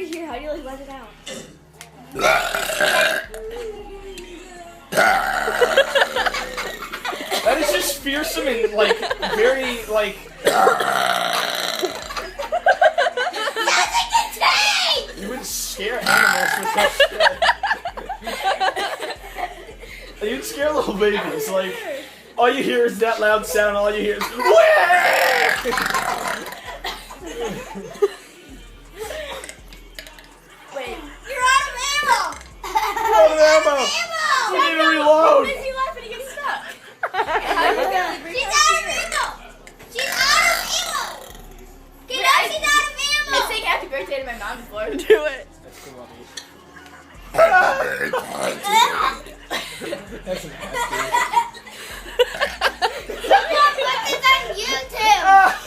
here. How do you like let it out? That is just fearsome and like very like. You would scare animals with that shit. You'd scare little babies. Like all you hear is that loud sound. All you hear is. Wait. You're out of ammo! You're out of ammo! You need to reload! Why does he laugh when he gets stuck? She's out of ammo! She's out of ammo! You know she's out of ammo! It's saying happy birthday to my mom before. Do it. That's cool, Mommy. That's nasty. Someone put this on YouTube!